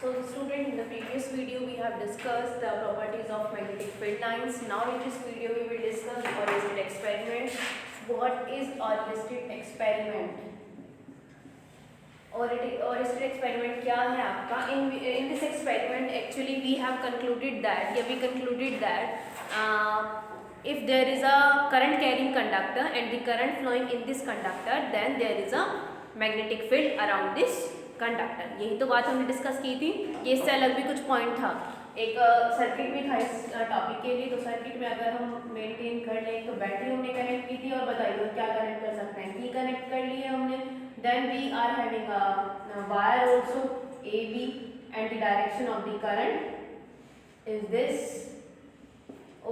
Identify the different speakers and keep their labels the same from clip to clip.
Speaker 1: So student, in the previous video we have discussed the properties of magnetic field lines. Now in this video we will discuss Oersted experiment. What is Oersted experiment? Oersted experiment क्या है आपका? In this experiment actually we have concluded that if there is a current carrying conductor and the current flowing in this conductor, then there is a magnetic field around this conductor. यही तो बात हमने discuss की थी. ये इससे अलग भी कुछ पॉइंट था. एक सर्किट भी था इस टॉपिक के लिए. तो सर्किट में अगर हम मेंटेन कर लें तो बैटरी हमने कनेक्ट की थी और बताइए क्या कनेक्ट कर सकते हैं. की कनेक्ट कर लिए हमने. Then we are having a wire also A B and the direction of the current is this.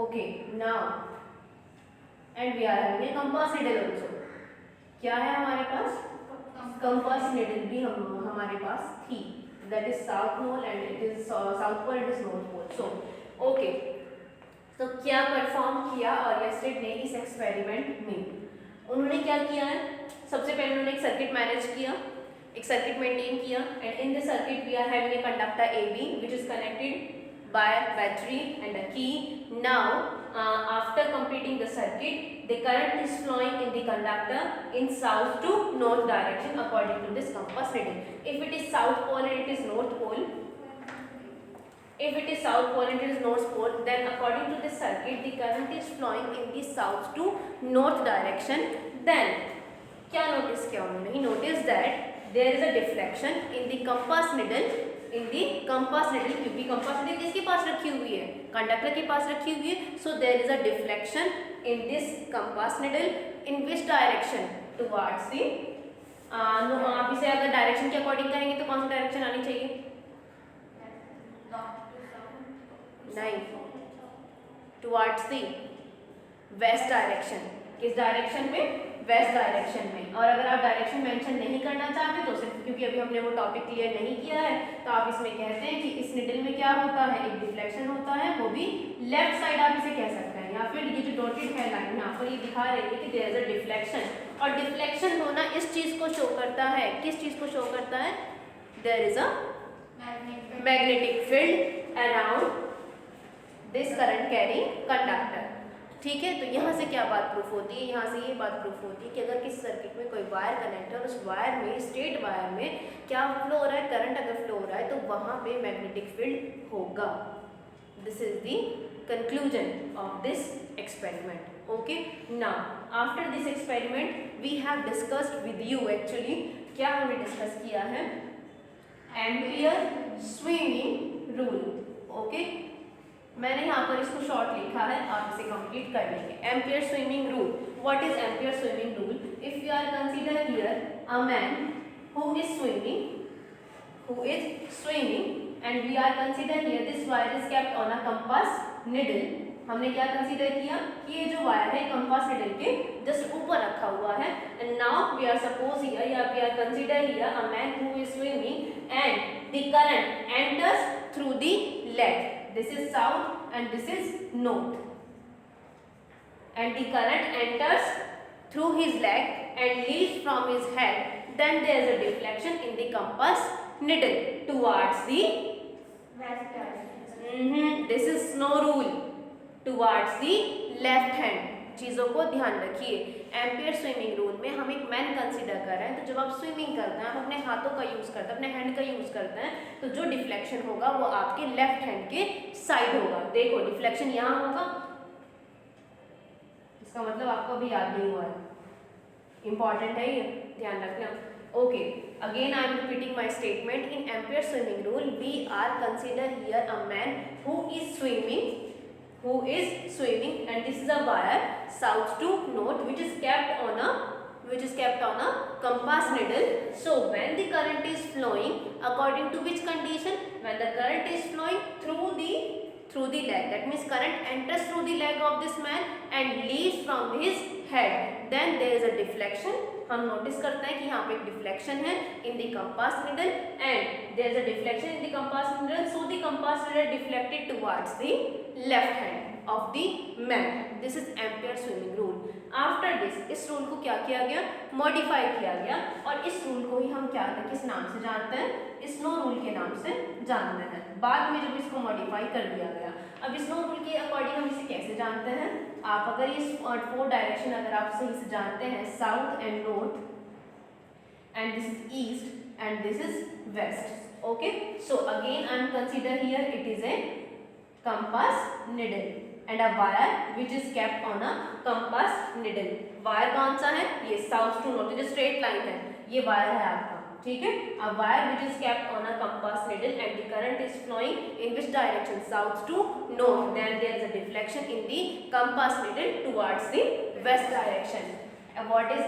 Speaker 1: Okay now and we are having a compass needle also. क्या है हमारे पास? कंपास नीडल भी हमारे पास थी. That is south pole and it is south pole, it is north pole. So okay, तो क्या perform किया ऑयरस्टेड ने इस एक्सपेरिमेंट में? उन्होंने क्या किया है? सबसे पहले उन्होंने एक सर्किट मैनेज किया, एक सर्किट मेंटेन किया. And in this circuit we are having a conductor A B which is connected by battery and a key. Now after completing the circuit, the current is flowing in the conductor in south to north direction according to this compass needle. If it is south pole and it is north pole, then according to this circuit the current is flowing in the south to north direction. Then क्या notice किया उन्होंने? Notice that there is a deflection in the compass needle. क्योंकि compass needle किसके पास रखी हुई है? Conductor के पास रखी हुई है. So there is a deflection in this compass needle. In which direction? Towards the आप इसे अगर डायरेक्शन के अकॉर्डिंग करेंगे तो कौन सी डायरेक्शन आनी चाहिए? नहीं, टुवर्ड्स दी वेस्ट डायरेक्शन. किस डायरेक्शन में? वेस्ट डायरेक्शन में. और अगर आप डायरेक्शन मेंशन नहीं करना चाहते तो सिर्फ क्योंकि अभी हमने वो टॉपिक क्लियर नहीं किया है तो आप इसमें कहते हैं कि इस निडल में क्या होता है? एक डिफ्लेक्शन होता है, वो भी लेफ्ट साइड आप इसे कह सकते हैं. या फिर ये जो डॉटेड है लाइन यहाँ पर ये दिखा रही है कि देयर इज अ डिफ्लेक्शन. और डिफ्लेक्शन होना इस चीज को शो करता है. किस चीज को शो करता है? There is a magnetic field around this current carrying conductor. ठीक है, तो यहाँ से क्या बात प्रूफ होती है? यहाँ से ये बात प्रूफ होती है कि अगर किसी सर्किट में कोई वायर कनेक्ट है और उस वायर में, स्ट्रेट वायर में क्या फ्लो हो रहा है? करंट अगर फ्लो हो रहा है तो वहाँ पे मैग्नेटिक फील्ड होगा. This is the conclusion of this experiment. Okay, now after this experiment we have discussed with you. Actually क्या हमने डिस्कस किया है? Ampere swimming rule. ओके, मैंने यहाँ पर इसको शॉर्ट लिखा है, आप इसे कंप्लीट कर लेंगे. Ampere swimming rule. What is ampere swimming rule? If you are consider here a man who is swimming and we are consider here this wire is kept on a compass needle. हमने क्या consider किया कि ये जो wire है compass needle के just ऊपर रखा हुआ है. And now we are suppose here या we are consider here a man who is swimming and the current enters through the leg. This is south and this is north, and the current enters through his leg and leaves from his head. Then there is a deflection in the compass needle towards the west direction. This is no rule. Towards the left hand. चीज़ों को ध्यान रखिए. Ampere swimming rule में हम एक man consider कर रहे हैं. तो जब आप स्विमिंग करते हैं, आप अपने हाथों का यूज़ करते हैं, अपने हैंड का यूज़ करते हैं, तो जो डिफ्लेक्शन होगा वो आपके लेफ्ट हैंड के साइड होगा. देखो डिफ्लेक्शन यहाँ होगा. इसका मतलब आपको अभी याद नहीं हुआ है. इंपॉर्टेंट है ये, ध्यान रखना. Okay, again I am repeating my statement. In ampere swimming rule we are consider here a man who is swimming and this is a wire south to north which is kept on a compass needle. So when the current is flowing, according to which condition? When the current is flowing through the leg, that means current enters through the leg of this man and leaves from his head. Then there is a deflection. हम notice करते हैं कि यहाँ पे एक deflection है in the compass needle and there is a deflection in the compass needle. So the compass needle deflected towards the left hand. of the man. This is Ampere swimming rule. After this, इस rule को क्या किया गया, modify किया गया, और इस rule को ही हम क्या किस नाम से जानते हैं, स्नो रूल के नाम से जानते हैं। बाद में जब इसको मॉडिफाई कर दिया गया, अब स्नो रूल के अकॉर्डिंग हम इसे कैसे जानते हैं, आप अगर ये 4 डायरेक्शन अगर आप सही से जानते हैं, south and north, and this is east and this is west. Okay, so again I am consider here it is a compass needle and a wire which is kept on a compass needle. wire कौन सा है, ये south to north, जो straight line है ये wire है आपका, ठीक है। a wire which is kept on a compass needle and the current is flowing in which direction, south to north, then there is a deflection in the compass needle towards the west direction. what is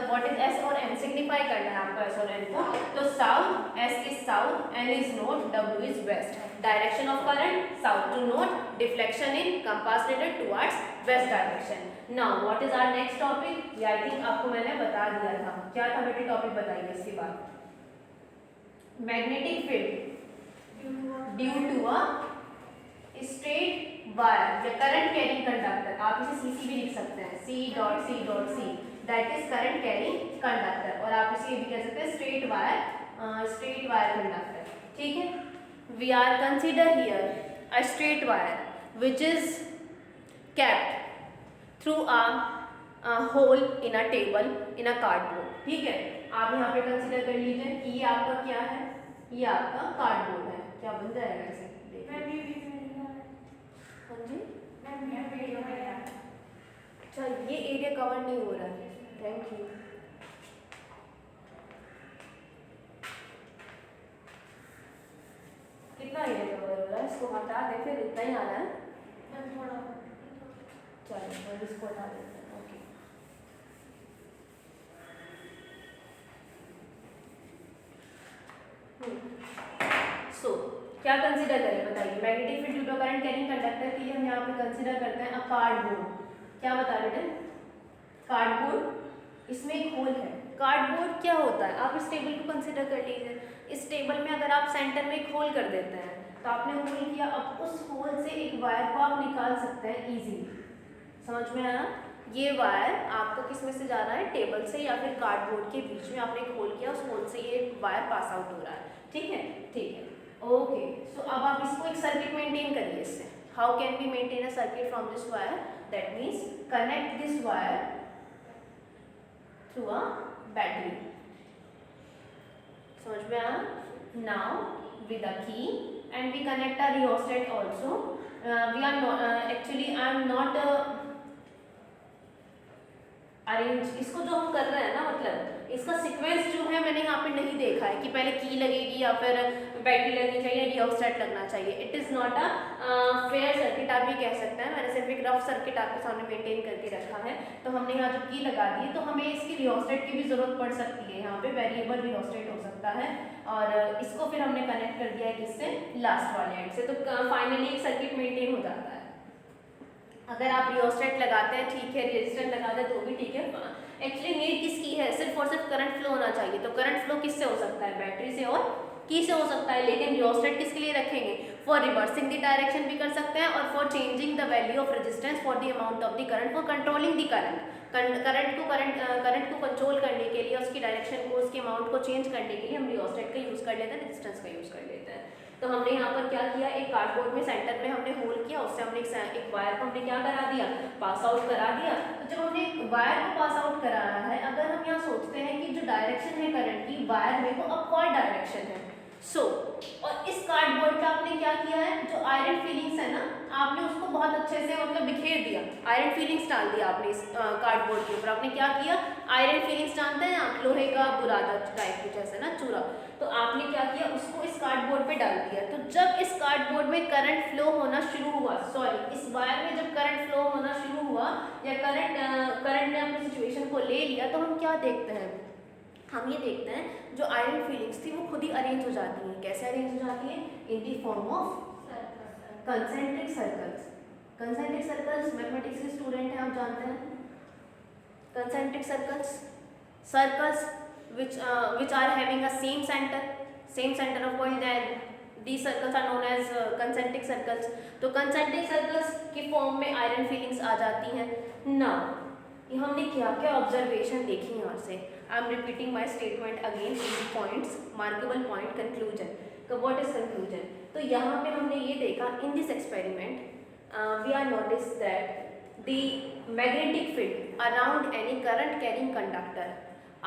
Speaker 1: what is S और N signify करना है आपको, S और N को, तो south, S is south, N is north, W is west. Direction of current south to north, deflection in compass needle towards west direction. Now what is our next topic, ये I think आपको मैंने बता दिया था, क्या था बेटे topic बताइए इसके बाद। Magnetic field due to a straight wire या करंट कैरिंग कंडक्टर, आप इसे CC भी लिख सकते हैं, C.C.C, that is current carrying conductor, और आप इसे भी कह सकते हैं स्ट्रेट वायर कंडक्टर, ठीक है। We are consider here a straight wire which is kept through a hole in a table in a cardboard, ठीक है। आप यहाँ पे कंसीडर कर लीजिए कि ये आपका क्या है, ये आपका कार्डबोर्ड है, क्या बन जाएगा इसे, अच्छा ये एरिया कवर नहीं हो रहा है, थैंक यू। कितना एरिया कवर हो रहा है, इसको हटा दे, फिर इतना ही आना है, चलो इसको हटा देते हैं, ओके। सो क्या कंसीडर करें बताइए, magnetic field due to current carrying conductor के लिए हम यहाँ पे कंसीडर करते हैं अ कार्डबोर्ड। क्या बता बेटे, कार्डबोर्ड, इसमें एक होल है। कार्डबोर्ड क्या होता है, आप इस टेबल को कंसीडर कर लीजिए, इस टेबल में अगर आप सेंटर में एक होल कर देते हैं, तो आपने होल किया, अब उस होल से एक वायर को आप निकाल सकते हैं इजीली, समझ में आया। ये वायर आपका किस में से जा रहा है, टेबल से या फिर कार्डबोर्ड के बीच में आपने एक होल किया, उस होल से ये वायर पास आउट हो रहा है, ठीक है, ठीक है, ओके। सो अब आप इसको एक सर्किट मेंटेन करिए इससे। How can we maintain a circuit from this wire, that means connect this wire through a battery, समझ में आया। Now with a key and we connect a rheostat also, we are actually I am not arrange, इसको जो हम कर रहे हैं ना, मतलब इसका सीक्वेंस जो है मैंने यहाँ पे नहीं देखा है कि पहले की लगेगी या फिर बैटरी लगनी चाहिए, रियोस्टेट लगना चाहिए। It is not a fair circuit आप ये कह सकते हैं, मैंने सिर्फ एक रफ सर्किट आपके सामने मेंटेन करके रखा है। तो हमने यहाँ जो की लगा दी, तो हमें इसकी रियोस्टेट की भी ज़रूरत पड़ सकती है, यहाँ पे वेरिएबल रियोस्टेट हो सकता है, और इसको फिर हमने कनेक्ट कर दिया है किससे, लास्ट वाले एंड से, तो फाइनली एक सर्किट मेंटेन हो जाता है। अगर आप रियोस्टेट लगाते हैं ठीक है, रेजिस्टेंस लगाते हैं तो भी ठीक है। एक्चुअली नीड किसकी है, सिर्फ और सिर्फ करंट फ्लो होना चाहिए, तो करंट फ्लो किससे हो सकता है, बैटरी से और की से हो सकता है, लेकिन रियोस्टेट किसके लिए रखेंगे, फॉर रिवर्सिंग द डायरेक्शन भी कर सकते हैं, और for changing the value of resistance for the amount of the current, for controlling the current को कंट्रोल करने के लिए, उसकी डायरेक्शन को, उसके अमाउंट को चेंज करने के लिए हम रियोस्टेट का यूज़ कर लेते हैं, रेजिस्टेंस का यूज़ कर लेते हैं। तो हमने यहाँ पर क्या किया, एक कार्डबोर्ड में सेंटर में हमने होल किया, उससे हमने एक वायर को हमने क्या करा दिया, पास आउट करा दिया। तो जब हमने वायर को पास आउट कराया है, अगर हम यहाँ सोचते हैं कि जो डायरेक्शन है करंट की वायर में वो अपवर्ड डायरेक्शन है, और इस कार्डबोर्ड का आपने क्या किया है, जो आयरन फीलिंग्स है ना, आपने उसको बहुत अच्छे से मतलब बिखेर दिया, आयरन फीलिंग्स डाल दिया आपने इस कार्डबोर्ड के ऊपर। आपने क्या किया, आयरन फीलिंग्स जानते हैं आप, लोहे का बुरादा टाइप कुछ ऐसा ना, चूरा, तो आपने क्या किया, उसको इस कार्डबोर्ड पे डाल दिया। तो जब इस कार्डबोर्ड में करंट फ्लो होना शुरू हुआ, इस वायर में जब करंट फ्लो होना शुरू हुआ, या करंट ने अपनी सिचुएशन को ले लिया, तो हम क्या देखते हैं, हम ये देखते हैं जो आयरन फीलिंग्स थी वो खुद ही अरेंज हो जाती हैं। कैसे अरेंज हो जाती हैं, in the form of concentric circles. Concentric circles mathematics के स्टूडेंट हैं, आप जानते हैं concentric circles which are having a same center of point, the circles are known as concentric circles. तो कंसेंट्रिक सर्कल्स की फॉर्म में आयरन फीलिंग्स आ जाती हैं ना। हमने क्या क्या ऑब्जर्वेशन देखी यहाँ से। I am repeating my statement again in points, markable point, conclusion. तो व्हाट इज कंक्लूजन? तो यहाँ पे हमने ये देखा in this experiment we are notice that the magnetic field around any current carrying conductor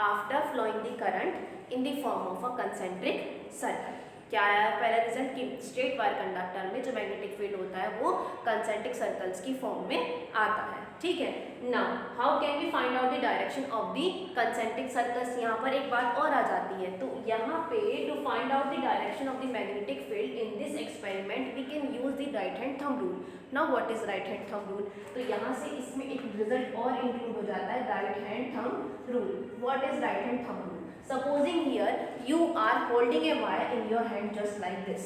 Speaker 1: after flowing the current in the form of a concentric circle. क्या आया पहला रिजल्ट कि स्ट्रेट वायर कंडक्टर में जो मैग्नेटिक फील्ड होता है वो concentric circles की फॉर्म में आता है। ठीक है, now how can we find out the direction of the concentric circles? यहाँ पर एक बात और आ जाती है। तो यहाँ पे to find out the direction of the magnetic field in this experiment we can use the right hand thumb rule. Now what is right hand thumb rule? तो यहाँ से इसमें एक रिजल्ट और इंक्लूड हो जाता है, right hand thumb rule. What is right hand thumb rule? Supposing here you are holding a wire in your hand just like this.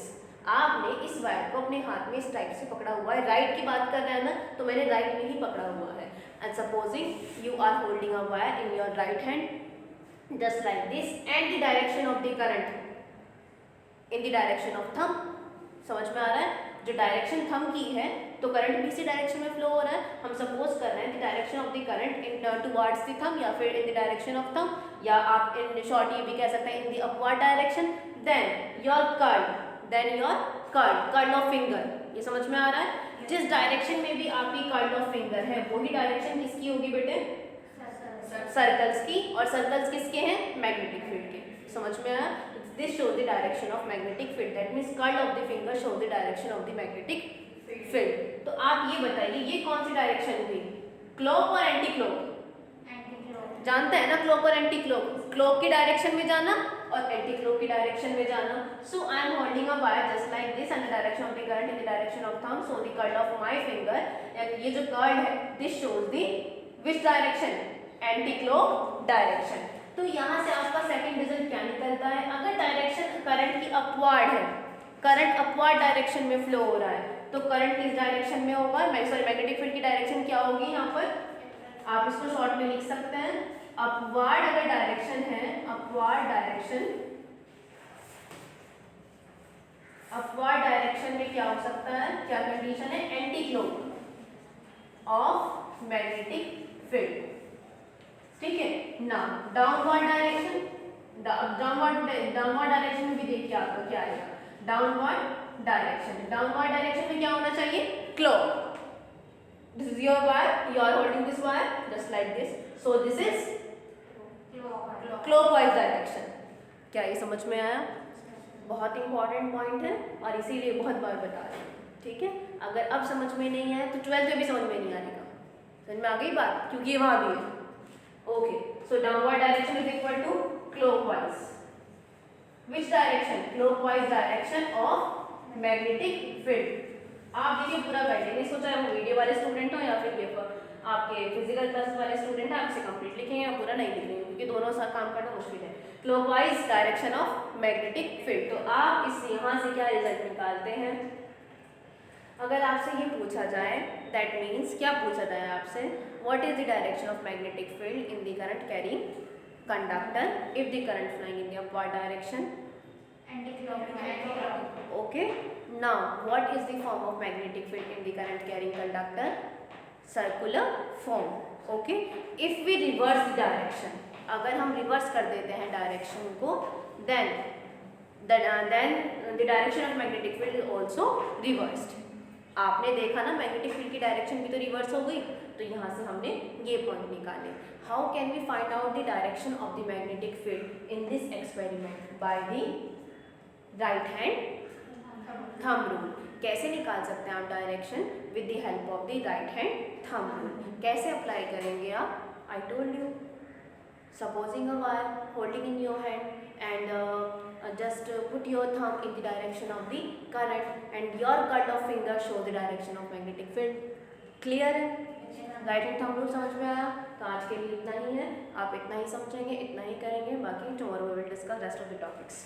Speaker 1: आपने इस वायर को अपने हाथ में इस टाइप से पकड़ा हुआ है। राइट की बात कर रहे हैं ना, तो मैंने राइट में ही पकड़ा हुआ है। And supposing you are holding a wire in your right hand just like this and the direction of the current in the direction of thumb. समझ में आ रहा है? जो डायरेक्शन थंब की है तो करंट भी इसी डायरेक्शन में फ्लो हो रहा है। हम सपोज कर रहे हैं the direction of the current in towards the thumb या फिर in the direction of thumb, या आप इन शॉर्ट ये भी कह सकते हैं in the upward direction. Then your curl of finger. ये समझ में आ रहा है? जिस डायरेक्शन में भी आपकी कर्ल ऑफ फिंगर है वही डायरेक्शन किसकी होगी बेटे? सर्कल्स की। और सर्कल्स किसके हैं? मैग्नेटिक फील्ड के। समझ में आया? This shows the direction of magnetic field. That means curl of the finger shows the direction of the magnetic field. तो आप ये बताइए ये कौन सी डायरेक्शन हुई? क्लॉक और एंटी क्लॉक? जानते हैं ना क्लॉक और एंटी क्लॉक। क्लॉक की डायरेक्शन में जाना और एंटी क्लॉक की डायरेक्शन में जाना। So I am holding a wire just like this and the direction of the current in the direction of thumb. So the curl of my finger, ये जो curl है this shows the which direction? Anti clock direction. तो यहाँ से आपका second result क्या निकलता है? अगर डायरेक्शन करंट की अपवर्ड है, करंट अपवर्ड डायरेक्शन में फ्लो हो रहा है, तो करंट किस डायरेक्शन में होगा? मैग्नेटिक फील्ड की डायरेक्शन क्या होगी? यहाँ पर आप इसको शॉर्ट में लिख सकते हैं अपवर्ड अगर डायरेक्शन है, अपवर्ड डायरेक्शन में क्या हो सकता है? क्या कंडीशन है? Anti clock of magnetic field. ठीक है ना। डाउनवर्ड डायरेक्शन, डाउनवर्ड डायरेक्शन में भी देखिए आपका क्या आएगा? डाउनवर्ड डायरेक्शन में क्या होना चाहिए? Clock. This is your wire, you are holding this wire just like this, so this is clockwise direction. क्या ये समझ में आया? बहुत इंपॉर्टेंट पॉइंट है और इसीलिए बहुत बार बता रहे हैं। ठीक है, अगर अब समझ में नहीं आया तो 12th में भी समझ में नहीं आएगा। समझ में आ गई बात? क्योंकि ये वहां भी है। Okay, so downward direction is equal to clockwise. Which direction? Clockwise direction of magnetic field. आप देखिए पूरा कर लेंगे इसको, चाहे वो वीडियो वाले स्टूडेंट हो या फिर ये आपके फिजिकल क्लास वाले स्टूडेंट हैं, आपसे कंप्लीट लिखेंगे या पूरा नहीं लिखेंगे क्योंकि दोनों साथ काम करना मुश्किल है। Clockwise direction of magnetic field. तो आप इस यहाँ से क्या रिजल्ट निकालते हैं? अगर आपसे ये पूछा जाए, दैट मीन्स क्या पूछा जाए आपसे? What is the direction of magnetic field in the current carrying conductor if the current flowing in the upward direction? Okay. Now, what is the form of magnetic field in the current carrying conductor? Circular form. Okay. If we reverse the direction, अगर हम reverse कर देते हैं direction को, then the direction of magnetic field is also reversed. आपने देखा ना magnetic field की डायरेक्शन भी तो रिवर्स हो गई। तो यहाँ से हमने ये पॉइंट निकाले। How can we find out the direction of the magnetic field in this experiment? By the right hand thumb rule. कैसे निकाल सकते हैं आप direction? With the help of the right hand thumb rule. कैसे apply करेंगे आप? I told you, supposing a wire holding in your hand and just put your thumb in the direction of the current and your cut of finger show the direction of magnetic field. Clear है? Right hand thumb rule समझ में आया? तो आज के लिए इतना ही है। आप इतना ही समझेंगे, इतना ही करेंगे, बाकी tomorrow we will discuss rest of the topics.